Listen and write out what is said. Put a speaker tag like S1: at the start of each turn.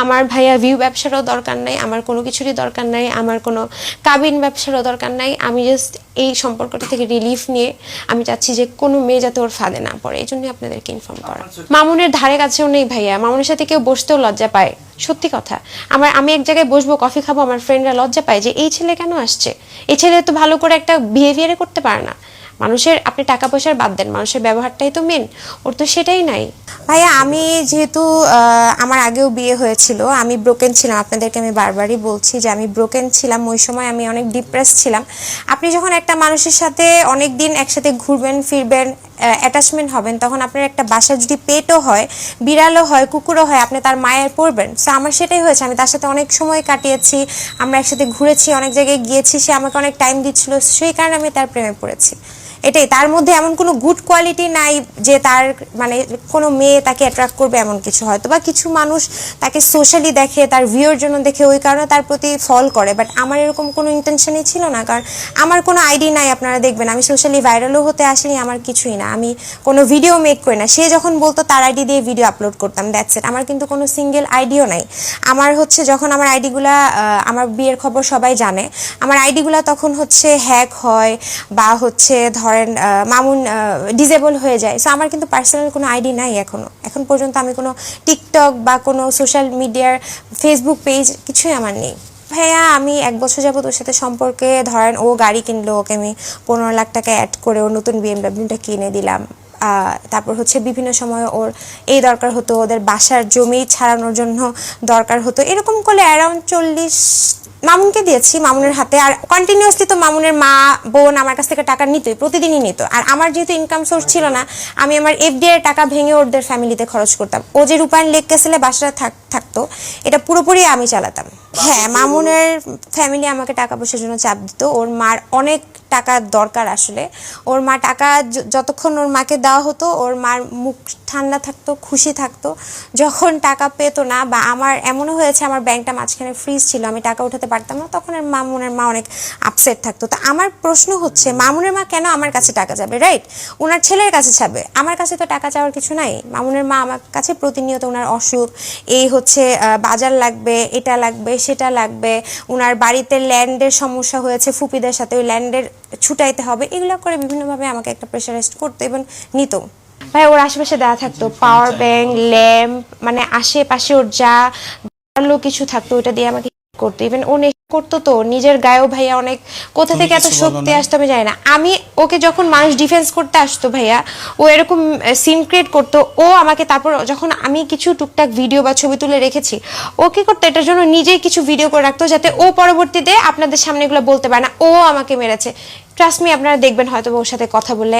S1: আমার ভাইয়া ভিউ ব্যবসারও দরকার নাই, আমার কোনো কিছুরই দরকার নাই, আমার কোনো কাবিন ব্যবসারও দরকার নাই। আমি জাস্ট এই সম্পর্কটা থেকে রিলিফ নিয়ে আমি চাচ্ছি যে কোনো মেয়ে যাতে ওর ফাঁদে না পড়ে, এই জন্যই আপনাদেরকে ইনফর্ম করা। মামুনের ধারে কাছেও নেই ভাইয়া, মামুনের সাথে কেউ বসতেও লজ্জা পায়, সত্যি কথা। আমি এক জায়গায় বসবো, কফি খাবো, আমার ফ্রেন্ডরা লজ্জা পায় যে এই ছেলে কেন আসছে, এই ছেলে তো ভালো করে একটা বিহেভিয়ারে করতে পারে না। মানুষের, আপনি টাকা পয়সার বাদ দেন, মানুষের ব্যবহারটাই তো মেন, ওর তো সেটাই নাই।
S2: ভাইয়া আমি যেহেতু আমার আগেও বিয়ে হয়েছিল, আমি ব্রোকেন ছিলাম, আপনাদেরকে আমি বারবারই বলছি যে আমি ব্রোকেন ছিলাম, ওই সময় আমি অনেক ডিপ্রেস ছিলাম। আপনি যখন একটা মানুষের সাথে অনেক দিন একসাথে ঘুরবেন ফিরবেন, অ্যাটাচমেন্ট হবেন, তখন আপনার একটা বাসা যদি পেটও হয়, বিড়ালও হয়, কুকুরও হয়, আপনি তার মায়ের পড়বেন। সো আমার সেটাই হয়েছে, আমি তার সাথে অনেক সময় কাটিয়েছি, আমরা একসাথে ঘুরেছি, অনেক জায়গায় গিয়েছি, সে আমাকে অনেক টাইম দিচ্ছিল, সেই কারণে আমি তার প্রেমে পড়েছি। এটাই, তার মধ্যে এমন কোনো গুড কোয়ালিটি নাই যে তার মানে কোনো মেয়ে তাকে অ্যাট্রাক্ট করবে এমন কিছু। হয়তো বা কিছু মানুষ তাকে সোশ্যালি দেখে, তার ভিউর জন্য দেখে, ওই কারণে তার প্রতি ফল করে, বাট আমার এরকম কোনো ইন্টেনশনই ছিল না। কারণ আমার কোনো আইডি নাই, আপনারা দেখবেন আমি সোশ্যালি ভাইরালও হতে আসিনি, আমার কিছুই না, আমি কোনো ভিডিও মেক করি না। সে যখন বলতো তার আইডি দিয়ে ভিডিও আপলোড করতাম, দ্যাটস ইট। আমার কিন্তু কোনো সিঙ্গেল আইডিও নাই। আমার হচ্ছে যখন আমার আইডিগুলা, আমার বিয়ের খবর সবাই জানে, আমার আইডিগুলা তখন হচ্ছে হ্যাক হয় বা হচ্ছে ধরেন মামুন ডিজেবল হয়ে যায়। সো আমার কিন্তু পার্সোনাল কোনো আইডি নাই এখন পর্যন্ত। আমি কোনো টিকটক বা কোনো সোশ্যাল মিডিয়ার ফেসবুক পেজ কিছুই আমার নেই। ভাইয়া আমি 1 বছর যাবত ওর সাথে সম্পর্কে, ধরেন ও গাড়ি কিনলো, ওকে আমি 15 লাখ টাকা অ্যাড করে ওর নতুন বিএমডাব্লিউটা কিনে দিলাম। তারপর হচ্ছে বিভিন্ন সময় ওর এই দরকার হতো, ওদের বাসার জমি ছাড়ানোর জন্য দরকার হতো, এরকম করলে অ্যারাউন্ড 40 মামুনকে দিয়েছি, মামুনের হাতে। আর কন্টিনিউয়াসলি তো মামুনের মা বোন আমার কাছ থেকে টাকা নিতই, প্রতিদিনই নিত। আর আমার যেহেতু ইনকাম সোর্স ছিল না, আমি আমার এফডি এর টাকা ভেঙে ওদের ফ্যামিলিতে খরচ করতাম। ও যে রূপায়ণ লেক ক্যাসেলে বাসাটা থাকতো, এটা পুরোপুরি আমি চালাতাম। হ্যাঁ, মামুনের ফ্যামিলি আমাকে টাকা পয়সার জন্য চাপ দিত। ওর মার অনেক টাকার দরকার আসলে। ওর মা টাকা যতক্ষণ ওর মাকে দেওয়া হতো, ওর মার মুখ ঠান্ডা থাকতো, খুশি থাকতো। যখন টাকা পেতো না, বা আমার এমনও হয়েছে আমার ব্যাংকটা মাঝখানে ফ্রিজ ছিল, আমি টাকা উঠাতে পারতাম না, তখন মামুনের মা অনেক আপসেট থাকতো। তো আমার প্রশ্ন হচ্ছে, মামুনের মা কেন আমার কাছে টাকা যাবে, রাইট? ওনার ছেলের কাছে যাবে, আমার কাছে তো টাকা চাওয়ার কিছু নাই। মামুনের মা আমার কাছে প্রতিনিয়ত ওনার অসুখ, এই হচ্ছে বাজার লাগবে, এটা লাগবে, সেটা লাগবে, ওনার বাড়িতে ল্যান্ডের সমস্যা হয়েছে ফুপিদের সাথে, ওই ল্যান্ডের ছুটাইতে হবে, এগুলো করে বিভিন্নভাবে আমাকে একটা প্রেশারাইজড করতো এবং নিত।
S1: ভাই ওর আশেপাশে দেওয়া থাকতো পাওয়ার ব্যাংক, ল্যাম্প, মানে আশেপাশে ওর যা ভালো কিছু থাকতো ওটা দিয়ে আমাকে করতো। ইভেন ও করতো তো নিজের গায়েও ভাইয়া অনেক, কোথা থেকে এত শক্তি আসতো আমি জানি না। আমি ওকে যখন মানুষ ডিফেন্স করতে আসতো ভাইয়া, ও এরকম সিন ক্রিয়েট করতো, ও আমাকে তারপর যখন আমি কিছু টুকটাক ভিডিও বা ছবি তুলে রেখেছি, ও কি করতো এটার জন্য নিজেই কিছু ভিডিও করে রাখতো, যাতে ও পরবর্তীতে আপনাদের সামনে এগুলো বলতে পারে না ও আমাকে মেরেছে। ট্রাস্ট মি, আপনারা দেখবেন হয়তো ওর সাথে কথা বললে।